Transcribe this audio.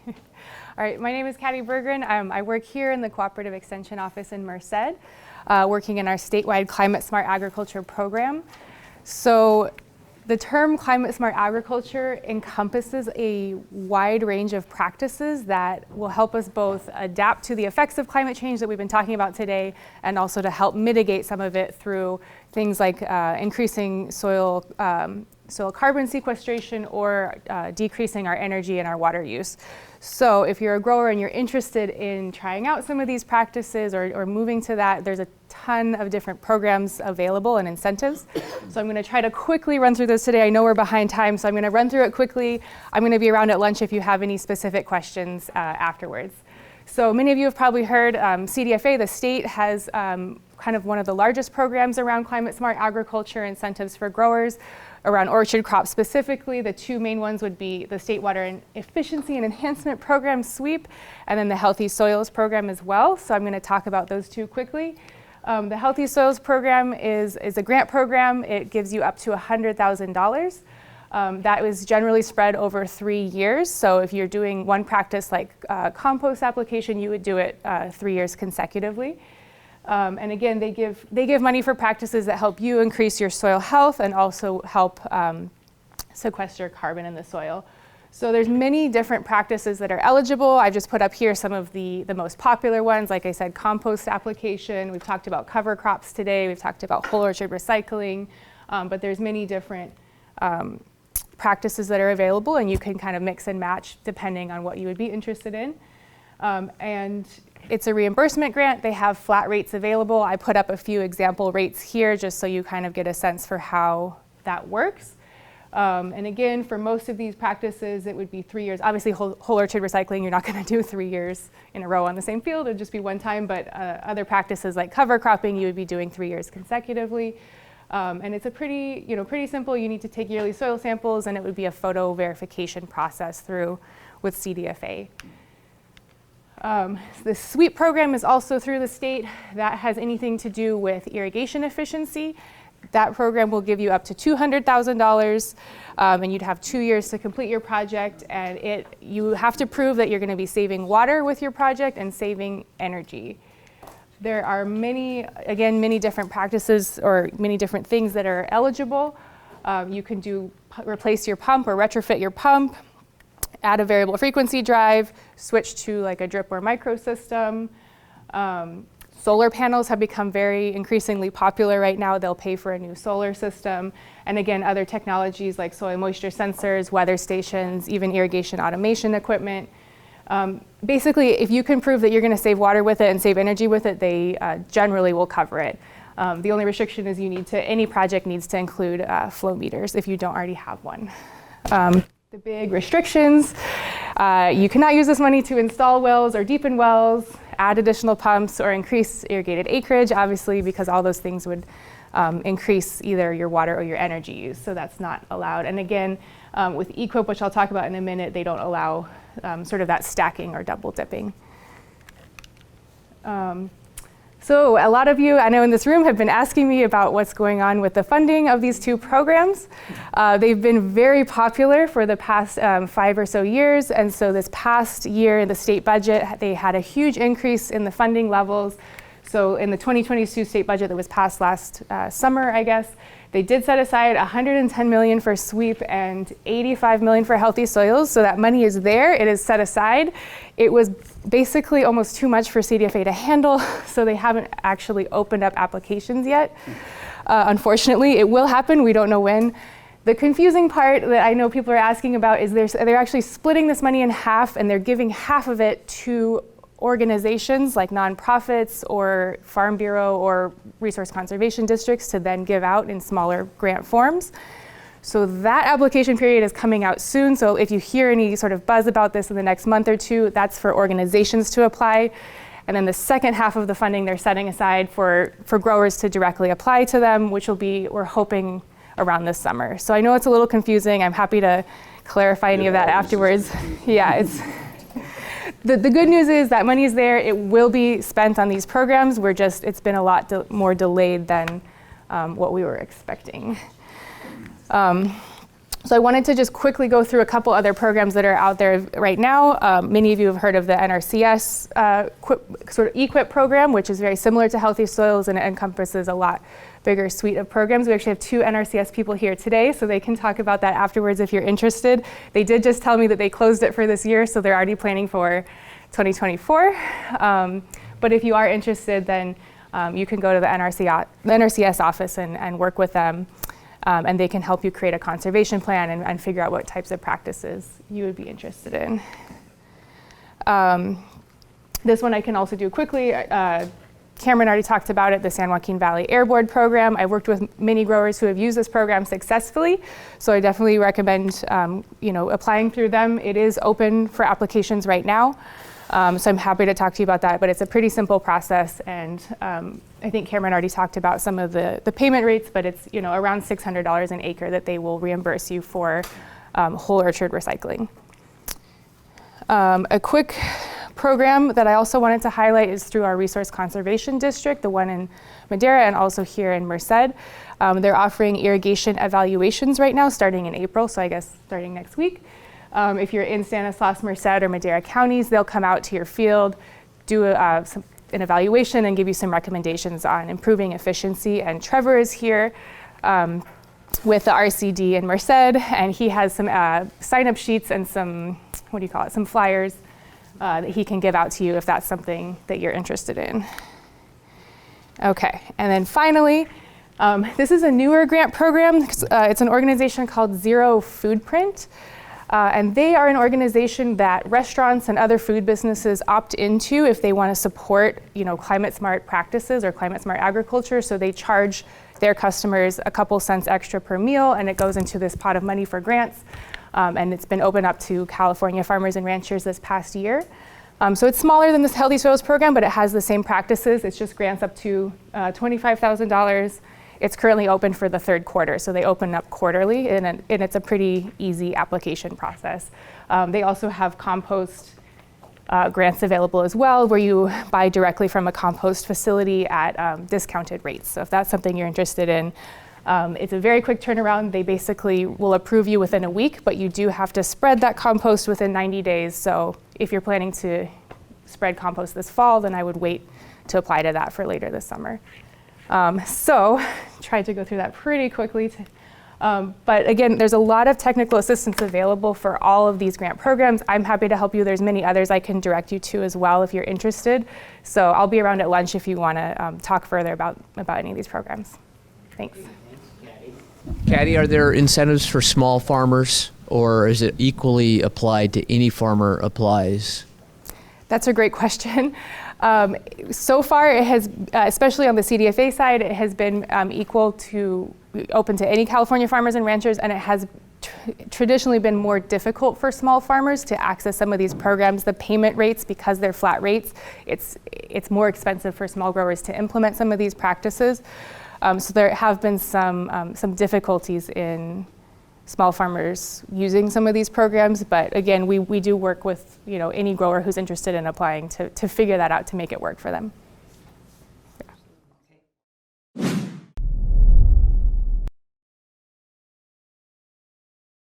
All right, my name is Caddie Bergren. I work here in the Cooperative Extension Office in Merced, working in our statewide Climate Smart Agriculture program. So the term Climate Smart Agriculture encompasses a wide range of practices that will help us both adapt to the effects of climate change that we've been talking about today, and also to help mitigate some of it through things like increasing soil carbon sequestration or decreasing our energy and our water use. So if you're a grower and you're interested in trying out some of these practices or moving to that, there's a ton of different programs available and incentives. So I'm going to try to quickly run through those today. I know we're behind time, so I'm going to run through it quickly. I'm going to be around at lunch if you have any specific questions afterwards. So many of you have probably heard CDFA, the state, has kind of one of the largest programs around climate smart agriculture incentives for growers. Around orchard crops specifically, the two main ones would be the State Water and Efficiency and Enhancement Program, SWEEP, and then the Healthy Soils Program as well. So I'm going to talk about those two quickly. The Healthy Soils Program is a grant program. It gives you up to $100,000. That is generally spread over 3 years. So if you're doing one practice like compost application, you would do it 3 years consecutively. And again, they give money for practices that help you increase your soil health and also help sequester carbon in the soil. So there's many different practices that are eligible. I've just put up here some of the most popular ones. Like I said, compost application. We've talked about cover crops today. We've talked about whole orchard recycling. But there's many different practices that are available, and you can kind of mix and match depending on what you would be interested in. And it's a reimbursement grant. They have flat rates available. I put up a few example rates here just so you kind of get a sense for how that works. And again, for most of these practices, it would be 3 years. Obviously, whole orchard recycling, you're not going to do 3 years in a row on the same field. It would just be one time. But other practices like cover cropping, you would be doing 3 years consecutively. And it's a pretty simple. You need to take yearly soil samples, and it would be a photo verification process with CDFA. The SWEEP program is also through the state. That has anything to do with irrigation efficiency. That program will give you up to $200,000, and you'd have 2 years to complete your project. And you have to prove that you're going to be saving water with your project and saving energy. There are many different practices or many different things that are eligible. You can replace your pump or retrofit your pump, add a variable frequency drive, switch to like a drip or micro system. Solar panels have become very increasingly popular right now. They'll pay for a new solar system. And again, other technologies like soil moisture sensors, weather stations, even irrigation automation equipment. Basically, if you can prove that you're going to save water with it and save energy with it, they generally will cover it. The only restriction is any project needs to include flow meters if you don't already have one. The big restrictions, you cannot use this money to install wells or deepen wells, add additional pumps, or increase irrigated acreage, obviously, because all those things would increase either your water or your energy use, so that's not allowed. And again, with EQIP, which I'll talk about in a minute, they don't allow sort of that stacking or double dipping. So a lot of you, I know in this room, have been asking me about what's going on with the funding of these two programs. They've been very popular for the past 5 or so years. And so this past year in the state budget, they had a huge increase in the funding levels. So in the 2022 state budget that was passed last summer, I guess, they did set aside $110 million for SWEEP and $85 million for Healthy Soils. So that money is there, it is set aside. It was basically almost too much for CDFA to handle, so they haven't actually opened up applications yet. Unfortunately, it will happen, we don't know when. The confusing part that I know people are asking about is they're actually splitting this money in half, and they're giving half of it to organizations like nonprofits or Farm Bureau or resource conservation districts to then give out in smaller grant forms. So that application period is coming out soon. So if you hear any sort of buzz about this in the next month or two, that's for organizations to apply. And then the second half of the funding they're setting aside for growers to directly apply to them, which will be, we're hoping, around this summer. So I know it's a little confusing. I'm happy to clarify any of that afterwards. Yeah, The good news is that money is there. It will be spent on these programs. It's been a lot more delayed than what we were expecting. So I wanted to just quickly go through a couple other programs that are out there right now. Many of you have heard of the NRCS sort of EQIP program, which is very similar to Healthy Soils, and it encompasses a lot bigger suite of programs. We actually have 2 NRCS people here today, so they can talk about that afterwards if you're interested. They did just tell me that they closed it for this year, so they're already planning for 2024. But if you are interested, then you can go to the NRCS office and work with them. And they can help you create a conservation plan and figure out what types of practices you would be interested in. This one I can also do quickly. Cameron already talked about it, the San Joaquin Valley Air Board program. I worked with many growers who have used this program successfully, so I definitely recommend applying through them. It is open for applications right now. So I'm happy to talk to you about that, but it's a pretty simple process, and I think Cameron already talked about some of the payment rates, but it's around $600 an acre that they will reimburse you for whole orchard recycling. A quick program that I also wanted to highlight is through our Resource Conservation District, the one in Madera and also here in Merced. They're offering irrigation evaluations right now, starting in April, so I guess starting next week. If you're in Stanislaus, Merced, or Madera counties, they'll come out to your field, do an evaluation, and give you some recommendations on improving efficiency. And Trevor is here with the RCD in Merced, and he has some sign-up sheets and some, some flyers that he can give out to you if that's something that you're interested in. Okay, and then finally, this is a newer grant program. It's an organization called Zero Foodprint. And they are an organization that restaurants and other food businesses opt into if they want to support, climate smart practices or climate smart agriculture. So they charge their customers a couple cents extra per meal, and it goes into this pot of money for grants. And it's been opened up to California farmers and ranchers this past year. So it's smaller than this Healthy Soils program, but it has the same practices. It's just grants up to $25,000. It's currently open for the 3rd quarter, so they open up quarterly, and it's a pretty easy application process. They also have compost grants available as well, where you buy directly from a compost facility at discounted rates. So if that's something you're interested in, it's a very quick turnaround. They basically will approve you within a week, but you do have to spread that compost within 90 days. So if you're planning to spread compost this fall, then I would wait to apply to that for later this summer. So tried to go through that pretty quickly. But again, there's a lot of technical assistance available for all of these grant programs. I'm happy to help you. There's many others I can direct you to as well if you're interested. So I'll be around at lunch if you want to talk further about any of these programs. Thanks. Caddie, are there incentives for small farmers, or is it equally applied to any farmer applies? That's a great question. So far, it has, especially on the CDFA side, it has been open to any California farmers and ranchers, and it has traditionally been more difficult for small farmers to access some of these programs. The payment rates, because they're flat rates, it's more expensive for small growers to implement some of these practices. So there have been some difficulties in small farmers using some of these programs, but again, we do work with any grower who's interested in applying to figure that out to make it work for them.